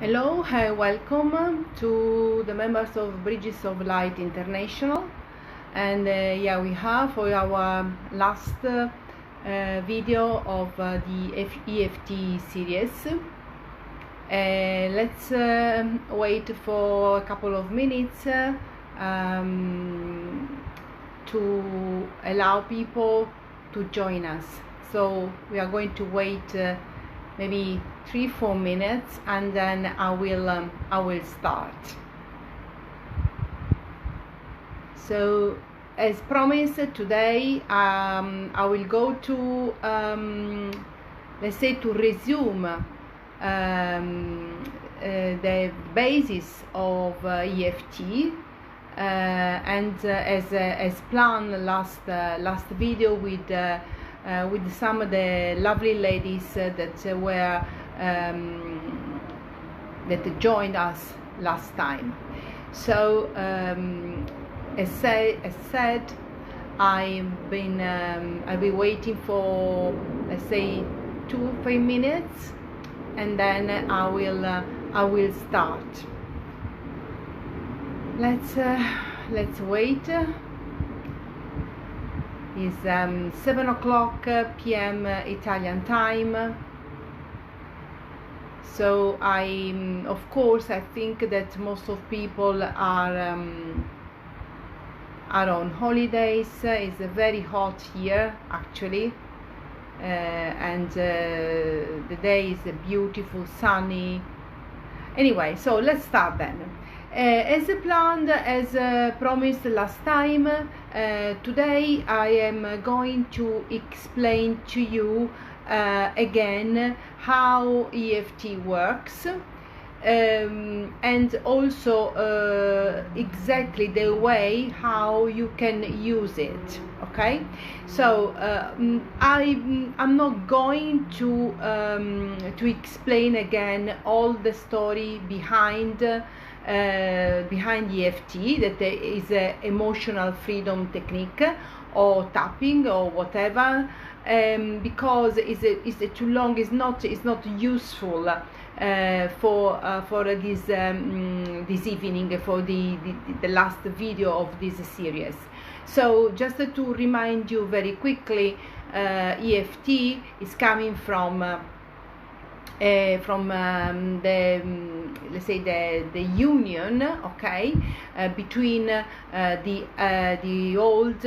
Hello, welcome to the members of Bridges of Light International. And yeah, we have for our last video of the EFT series. Let's wait for a couple of minutes to allow people to join us. So we are going to wait maybe 3-4 minutes, and then I will start. So as promised, today I will go to let's say to resume the basis of EFT, and as planned last video with some of the lovely ladies that were that joined us last time. So as said, I've been waiting for, let's say, 2-3 minutes, and then I will start. Let's wait. It's 7 o'clock p.m. Italian time. So of course I think that most of people are on holidays. It's very hot here actually, and the day is beautiful, sunny. Anyway, so let's start then. As planned, as promised last time, today I am going to explain to you again how EFT works, and also exactly the way how you can use it. Okay, so I'm not going to explain again all the story behind EFT, that is a emotional freedom technique or tapping or whatever, because it's too long. It's not useful for this evening, for the last video of this series. So just to remind you very quickly, EFT is coming from the let's say the union, okay, between the old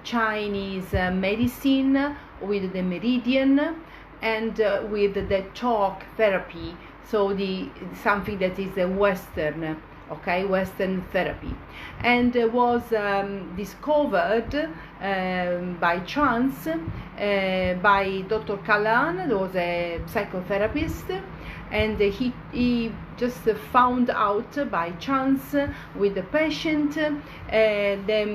Chinese medicine with the meridian, and with the talk therapy, so something that is a Western, okay, Western therapy, and was discovered by chance by Dr. Callan, who was a psychotherapist, and he just found out by chance with the patient the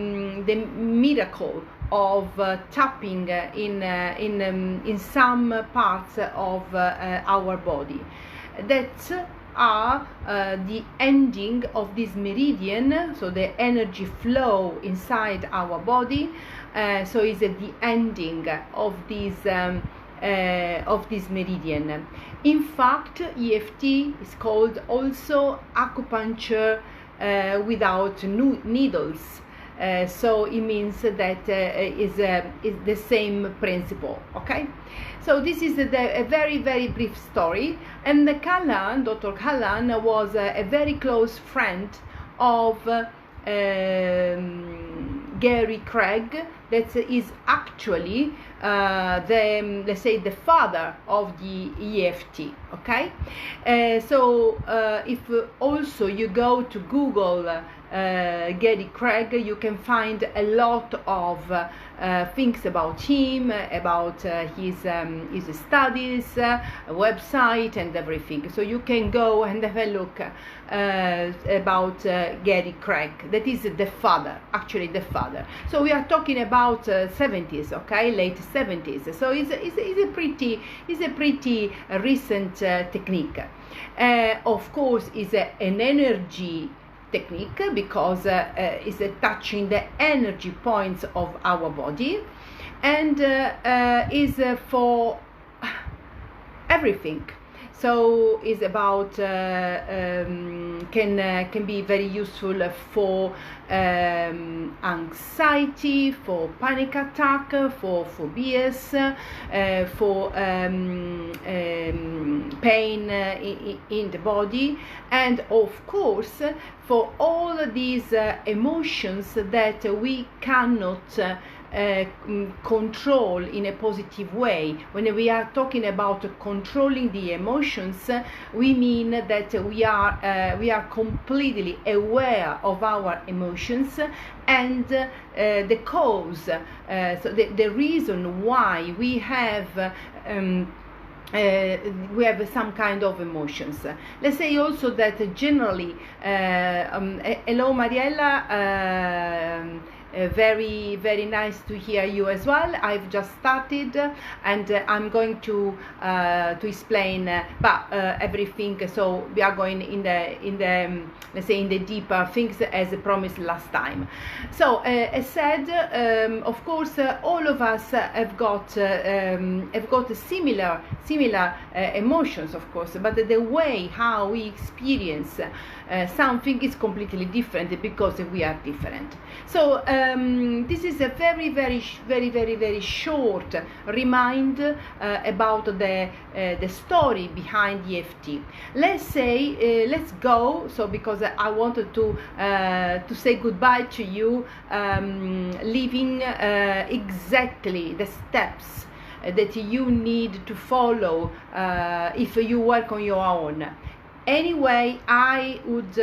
miracle of tapping in some parts of our body that are the ending of this meridian, so the energy flow inside our body. So is the ending of this meridian. In fact, EFT is called also acupuncture without needles. So it means that is the same principle. Okay, so this is a very brief story. And Dr. Callan was a very close friend of Gary Craig, that is actually let's say the father of the EFT. Okay, so if also you go to Google Gary Craig, you can find a lot of things about him, about his studies, website, and everything. So you can go and have a look about Gary Craig. That is the father, actually the father. So we are talking about 70s, okay, late 70s. So it's a pretty recent technique. Of course, is an energy technique, because it's touching the energy points of our body, and is for everything. So is about can be very useful for anxiety, for panic attack, for phobias, for pain in the body, and of course for all these emotions that we cannot control in a positive way. When we are talking about controlling the emotions, we mean that we are completely aware of our emotions and the cause, so the reason why we have some kind of emotions. Let's say also that generally, hello Mariella, very nice to hear you as well. I've just started and I'm going to explain everything, so we are going in the let's say in the deeper things as promised last time. So as said, of course all of us have got similar emotions, of course, but the way how we experience something is completely different because we are different. So this is a very short reminder about the story behind EFT. Let's say let's go. So because I wanted to say goodbye to you, leaving exactly the steps that you need to follow if you work on your own. Anyway, I would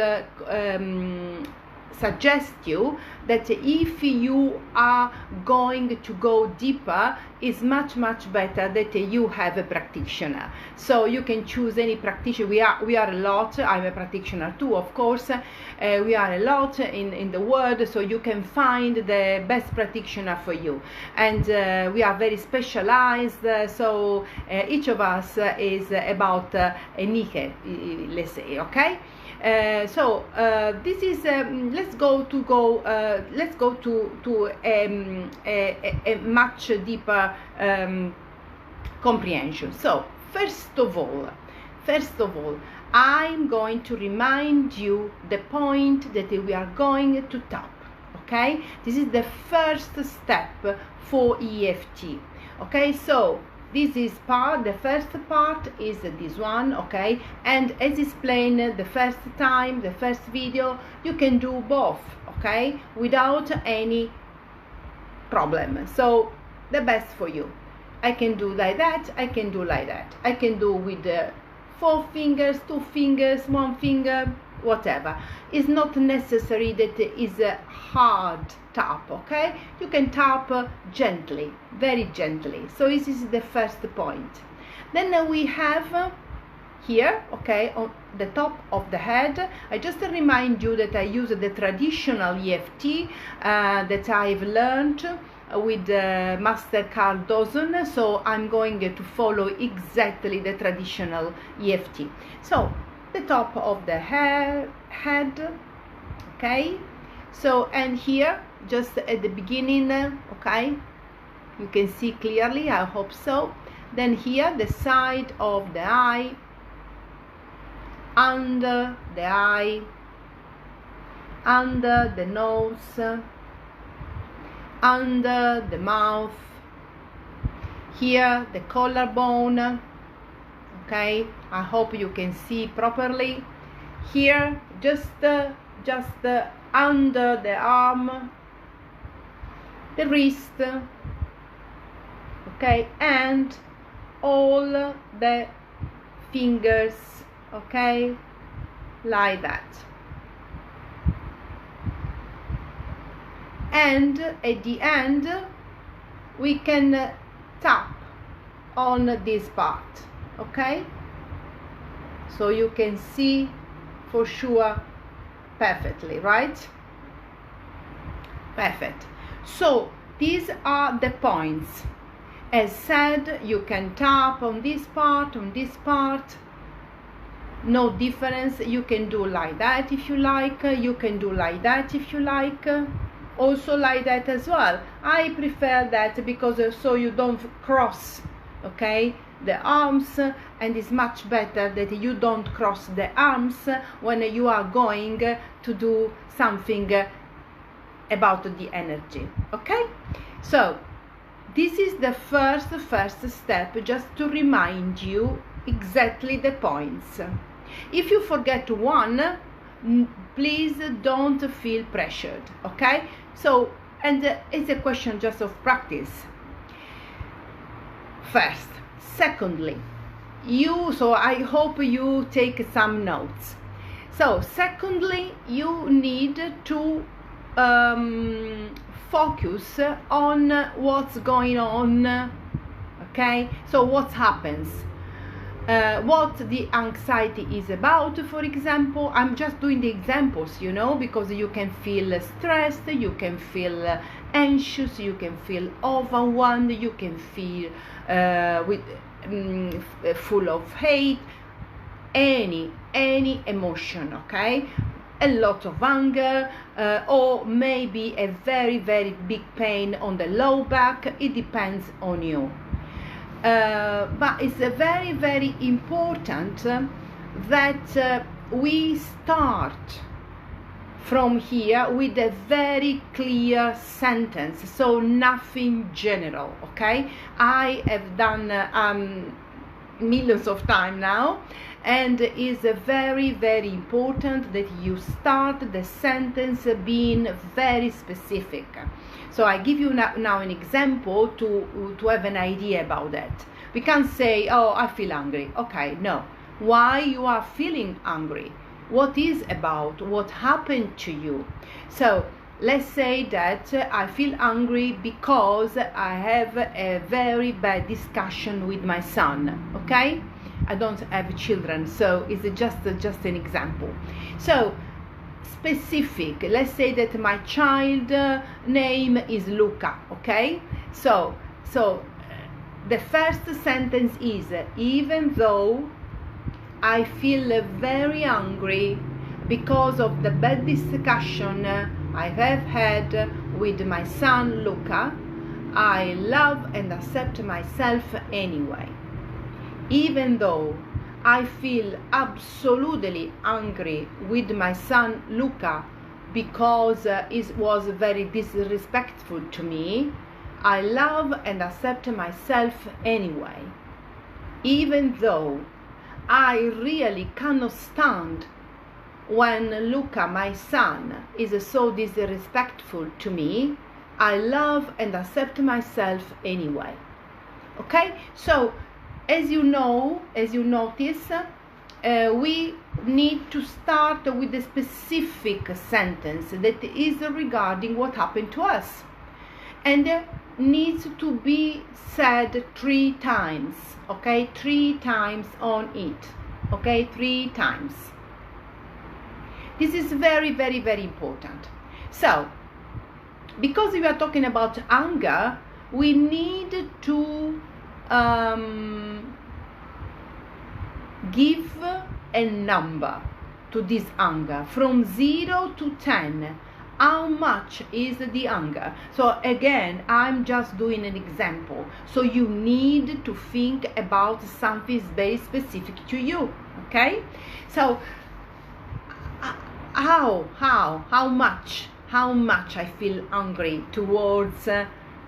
suggest you that if you are going to go deeper, it's much better that you have a practitioner. So you can choose any practitioner. We are a lot. I'm a practitioner too, of course. We are a lot in the world, so you can find the best practitioner for you. And we are very specialized, so each of us is about a niche, let's say, okay? So this is let's go to a much deeper comprehension. So first of all, I'm going to remind you the point that we are going to tap. Okay, this is the first step for EFT. Okay, so this is the first part is this one, okay? And as explained the first time, the first video, you can do both, okay? Without any problem. So the best for you. I can do like that, I can do like that. I can do with 4 fingers, 2 fingers, 1 finger, whatever. It's not necessary that it is a hard tap, okay? You can tap gently, very gently. So this is the first point. Then we have here, okay, on the top of the head. I just remind you that I use the traditional EFT that I've learned with Master Carl Dawson, so I'm going to follow exactly the traditional EFT. So the top of the head, okay? So, and here just at the beginning, okay, you can see clearly, I hope so. Then here the side of the eye, under the eye, under the nose, under the mouth, here the collarbone, okay, I hope you can see properly. Here just under the arm, the wrist, okay, and all the fingers, okay, like that. And at the end we can tap on this part, okay, so you can see for sure perfectly, right? Perfect. So these are the points. As said, you can tap on this part, no difference. You can do like that if you like, you can do like that if you like, also like that as well. I prefer that because so you don't cross, okay, the arms, and it's much better that you don't cross the arms when you are going to do something about the energy. Okay, so this is the first step, just to remind you exactly the points. If you forget one, please don't feel pressured. Okay, so, and it's a question just of practice first. Secondly, so I hope you take some notes. So secondly, you need to focus on what's going on. Okay, so what happens, what the anxiety is about. For example, I'm just doing the examples, you know, because you can feel stressed, you can feel anxious, you can feel overwhelmed, you can feel full of hate, any emotion. Okay, a lot of anger, or maybe a very big pain on the low back. It depends on you. But it's very important that we start from here with a very clear sentence, so nothing general. Okay, I have done millions of times now, and it's very important that you start the sentence being very specific. So I give you now an example to have an idea about that. We can't say, oh, I feel angry. Okay, no. Why you are feeling angry? What is about? What happened to you? So let's say that I feel angry because I have a very bad discussion with my son. Okay, I don't have children, so it's just an example. So specific. Let's say that my child name is Luca. Okay, so the first sentence is, even though I feel very angry because of the bad discussion I have had with my son Luca, I love and accept myself anyway. Even though I feel absolutely angry with my son Luca because it was very disrespectful to me, I love and accept myself anyway. Even though I really cannot stand when Luca, my son, is so disrespectful to me, I love and accept myself anyway. Okay, so as you know, as you notice, we need to start with a specific sentence that is regarding what happened to us, and needs to be said 3 times. Okay, 3 times on it. Okay, 3 times. This is very important. So because we are talking about anger, we need to give a number to this anger from 0 to 10. How much is the anger? So again, I'm just doing an example, so you need to think about something very specific to you. Okay, so how much I feel angry towards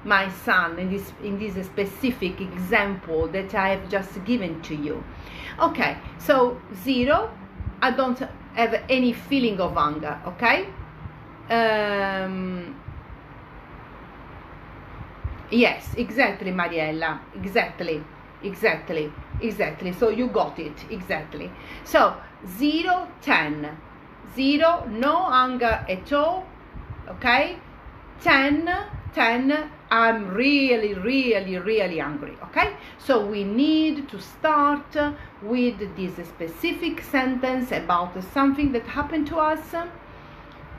my son in this specific example that I have just given to you. Okay, so 0, I don't have any feeling of anger. Okay, yes, exactly, Mariella, exactly, so you got it exactly. So 0, 10. 0, no anger at all. Okay, 10, I'm really angry. Okay, so we need to start with this specific sentence about something that happened to us,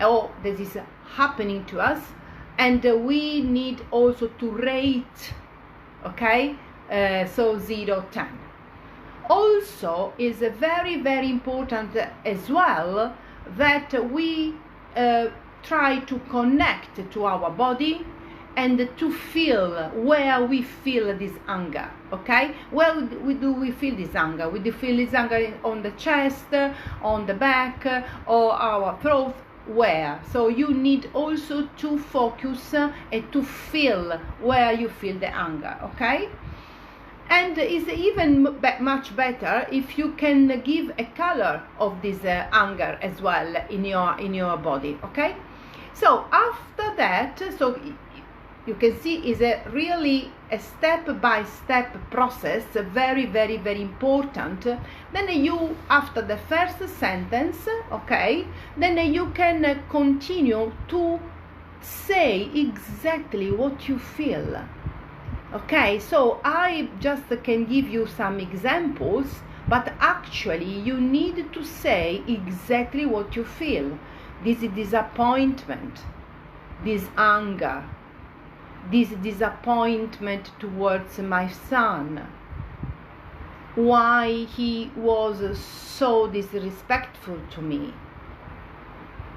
or that is happening to us, and we need also to rate. Okay, so 0, 10. Also is very important as well that we try to connect to our body and to feel where we feel this anger, okay? Where do we feel this anger? We do feel this anger on the chest, on the back, or our throat. Where? So you need also to focus and to feel where you feel the anger, okay? And it's even much better if you can give a color of this anger as well in your body, okay? So after that, so you can see is a really a step-by-step process, very, very, very important. Then you, after the first sentence, okay, then you can continue to say exactly what you feel. Okay, so I just can give you some examples, but actually you need to say exactly what you feel. This disappointment, this anger, this disappointment towards my son, why he was so disrespectful to me.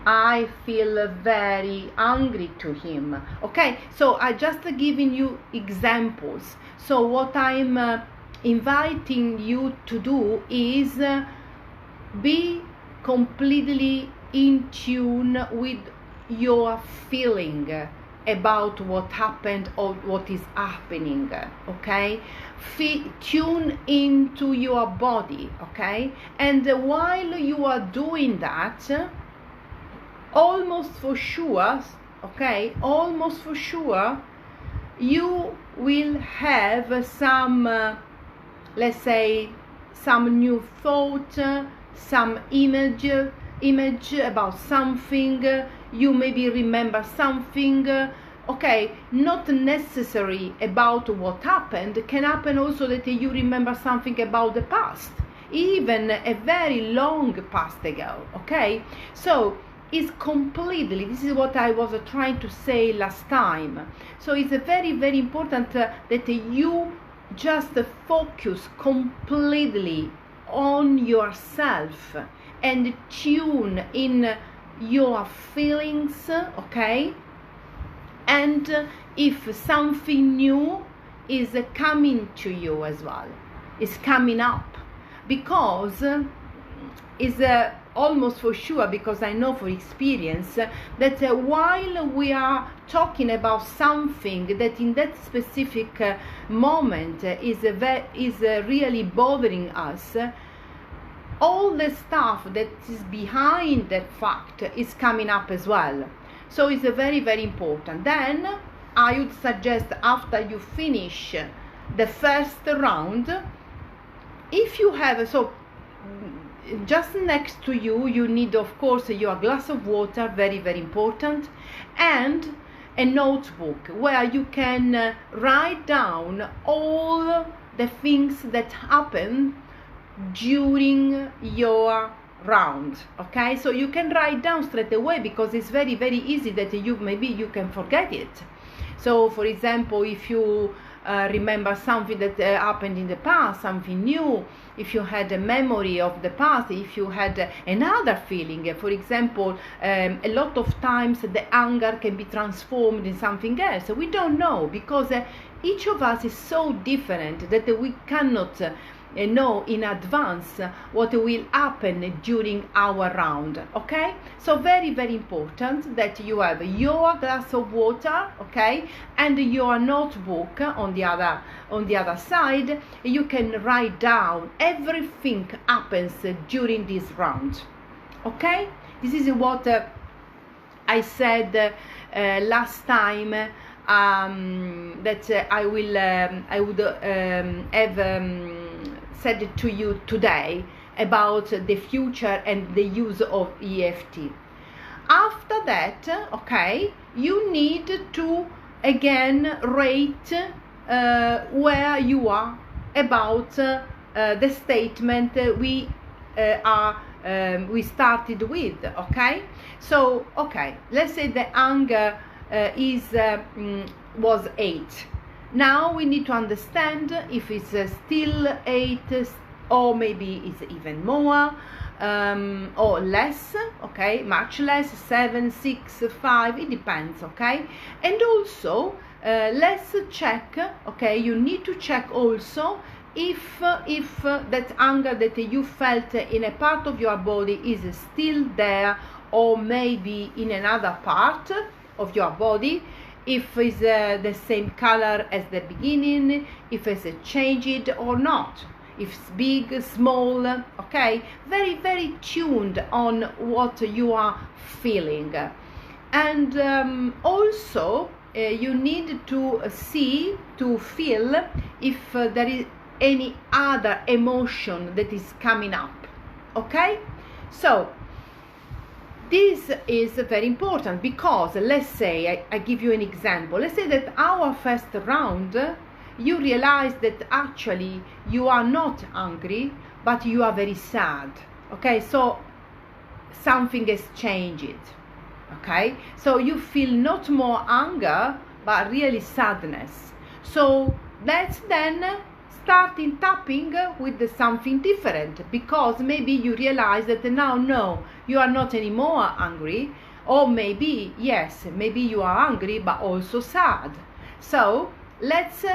I feel very angry to him. Okay, so I just giving you examples. So what I'm inviting you to do is be completely in tune with your feeling about what happened or what is happening, okay? Tune into your body, okay? And while you are doing that, almost for sure, okay, almost for sure, you will have some, let's say, some new thought, some image about something. You maybe remember something, okay, not necessary about what happened. Can happen also that you remember something about the past, even a very long past ago, okay? So is completely, this is what I was trying to say last time. So it's very, very important that you just focus completely on yourself and tune in your feelings, okay? And if something new is coming to you as well, is coming up, because is almost for sure, because I know for experience that while we are talking about something that in that specific moment is really bothering us, all the stuff that is behind that fact is coming up as well. So it's very, very important. Then I would suggest, after you finish the first round, if you have, so just next to you, you need of course your glass of water, very, very important, and a notebook where you can write down all the things that happen during your round, okay? So you can write down straight away, because it's very, very easy that maybe you can forget it. So for example, if you remember something that happened in the past, something new, if you had a memory of the past, if you had another feeling, for example, a lot of times the anger can be transformed in something else. We don't know, because each of us is so different that we cannot know in advance what will happen during our round, okay? So very, very important that you have your glass of water, okay, and your notebook on the other side. You can write down everything happens during this round, okay? This is what I said last time, that I would have said it to you today about the future and the use of EFT. After that, okay, you need to again rate where you are about the statement we started with, okay? So, okay, let's say the anger was 8. Now we need to understand if it's still 8, or maybe it's even more, or less, okay, much less, 7, 6, 5, it depends, okay? And also let's check, okay, you need to check also if that anger that you felt in a part of your body is still there, or maybe in another part of your body, if it's the same color as the beginning, if it's changed or not, if it's big, small, okay, very, very tuned on what you are feeling. And also you need to feel if there is any other emotion that is coming up, okay? So this is very important, because let's say, I give you an example. Let's say that our first round, you realize that actually you are not angry, but you are very sad, okay? So something has changed, okay? So you feel not more anger, but really sadness. So let's then start in tapping with something different, because maybe you realize that now, no, you are not anymore angry, or maybe, yes, maybe you are angry, but also sad. So let's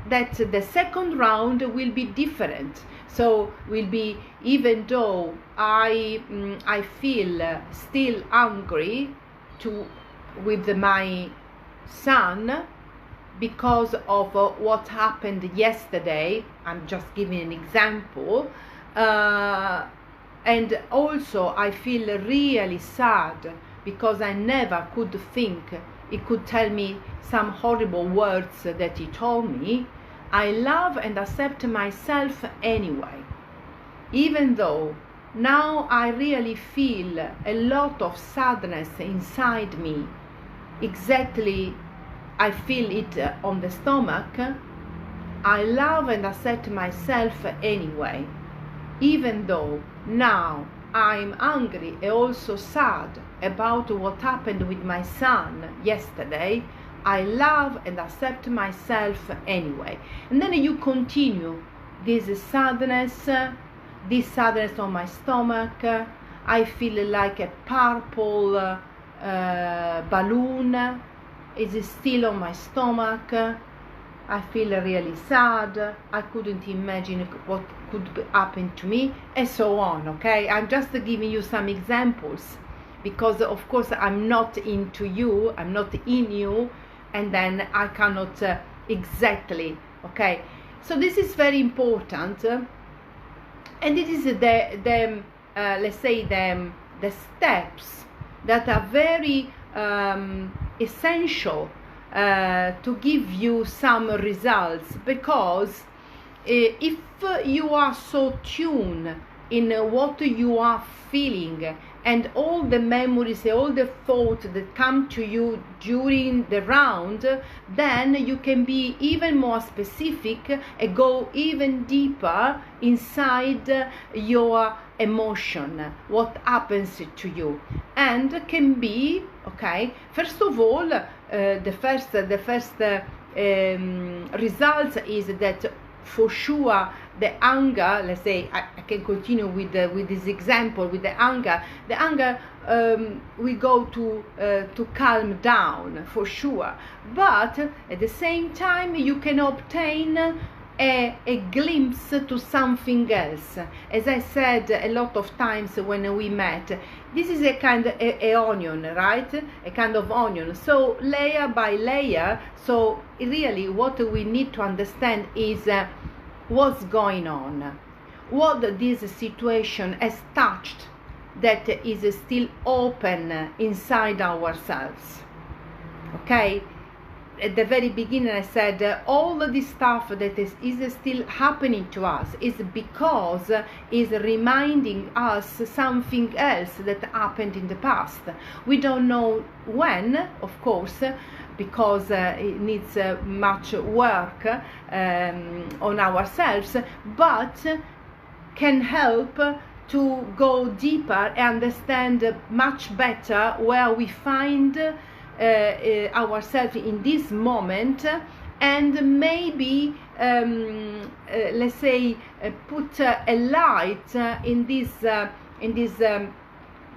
that the second round will be different. So will be, even though I feel still angry with my son because of what happened yesterday. I'm just giving an example, and also I feel really sad because I never could think he could tell me some horrible words that he told me. I love and accept myself anyway, even though now I really feel a lot of sadness inside me. Exactly, I feel it on the stomach. I love and accept myself anyway, even though now I'm angry and also sad about what happened with my son yesterday. I love and accept myself anyway. And then you continue this sadness on my stomach. I feel like a purple balloon is still on my stomach. I feel really sad. I couldn't imagine what could happen to me, and so on, okay? I'm just giving you some examples, because of course I'm not into you, I'm not in you, and then I cannot exactly, okay? So this is very important, and it is the let's say the steps that are very essential to give you some results, because if you are so tuned in what you are feeling, and all the memories, all the thoughts that come to you during the round, then you can be even more specific and go even deeper inside your emotion, what happens to you, and can be, okay, first of all, the first result is that for sure the anger, let's say, I can continue with this example with the anger will go to calm down for sure, but at the same time you can obtain a glimpse to something else. As I said a lot of times when we met, this is a kind of a onion, right? A kind of onion. So layer by layer. So really what we need to understand is what's going on, what this situation has touched that is still open inside ourselves, okay? At the very beginning I said all this stuff that is still happening to us is because it's reminding us something else that happened in the past. We don't know when, of course, because it needs much work on ourselves, but can help to go deeper and understand much better where we find ourselves in this moment, and maybe let's say put a light in this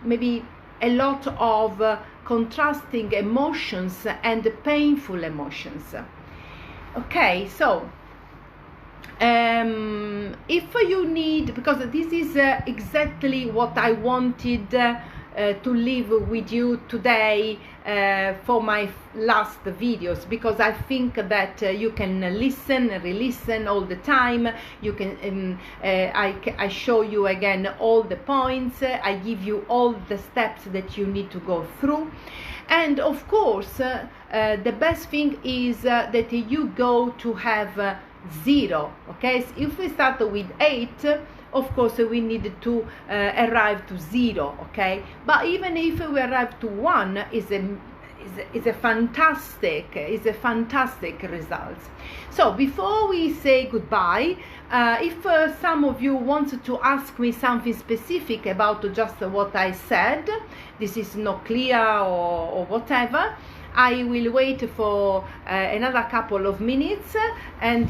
maybe a lot of contrasting emotions and painful emotions. Okay, so if you need, because this is exactly what I wanted to leave with you today for my last videos, because I think that you can listen, re-listen all the time. You can I show you again all the points, I give you all the steps that you need to go through. And of course the best thing is that you go to have 0. Okay, so if we start with 8, of course we need to arrive to 0. Okay, but even if we arrive to 1, is a fantastic result. So before we say goodbye, if some of you wanted to ask me something specific about just what I said, this is not clear or whatever, I will wait for another couple of minutes, and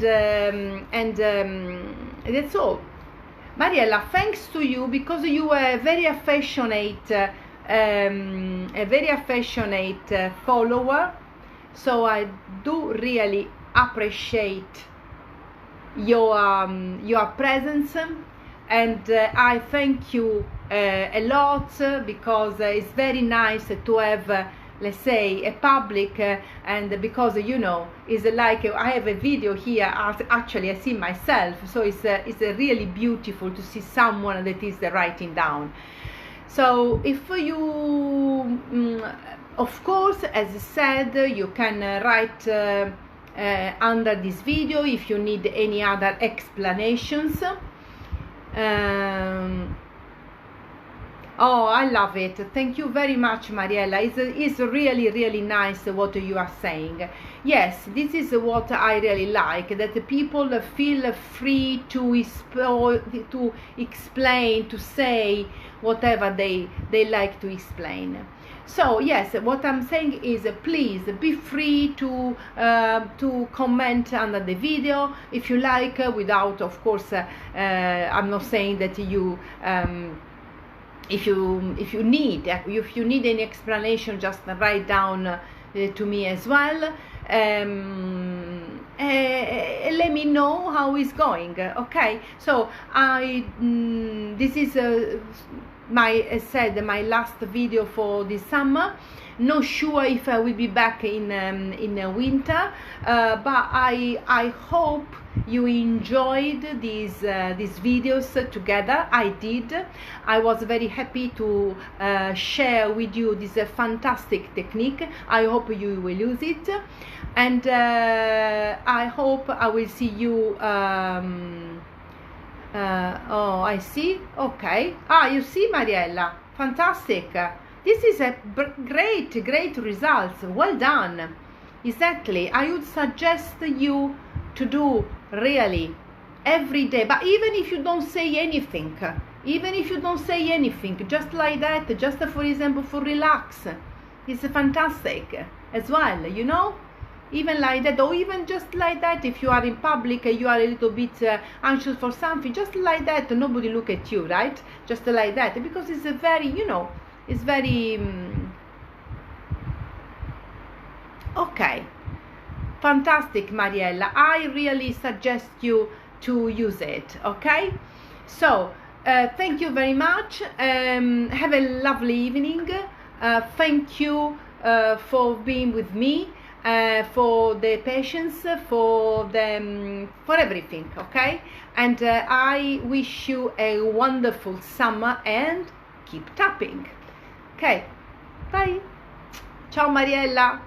that's all. Mariella, thanks to you, because you are a very affectionate follower, so I do really appreciate your presence, and I thank you a lot, because it's very nice to have let's say a public, and because it's like I have a video here, actually I see myself, so it's really beautiful to see someone that is writing down. So if you of course, as I said, you can write under this video if you need any other explanations. Oh, I love it. Thank you very much, Mariella. It's really nice what you are saying. Yes, this is what I really like, that the people feel free to explain, to say whatever they like to explain. So yes, what I'm saying is please be free to comment under the video if you like, without, of course, I'm not saying that you if you need any explanation, just write down to me as well, let me know how it's going. Okay, so this is my last video for this summer. Not sure if I will be back in winter, but I hope you enjoyed these videos together. I did. I was very happy to share with you this fantastic technique. I hope you will use it, and I hope I will see you. Oh, I see. Okay. You see, Mariella, fantastic. This is a great results. Well done. Exactly. I would suggest you to do really every day, but even if you don't say anything, just like that, just for example for relax, it's fantastic as well, even like that, or even just like that, if you are in public, you are a little bit anxious for something, just like that, nobody look at you, right? Just like that, because it's a very, it's very okay. Fantastic, Mariella. I really suggest you to use it. Okay, so thank you very much. Have a lovely evening. Thank you for being with me, for the patience, for everything. Okay, and I wish you a wonderful summer, and keep tapping. Okay, bye. Ciao, Mariella.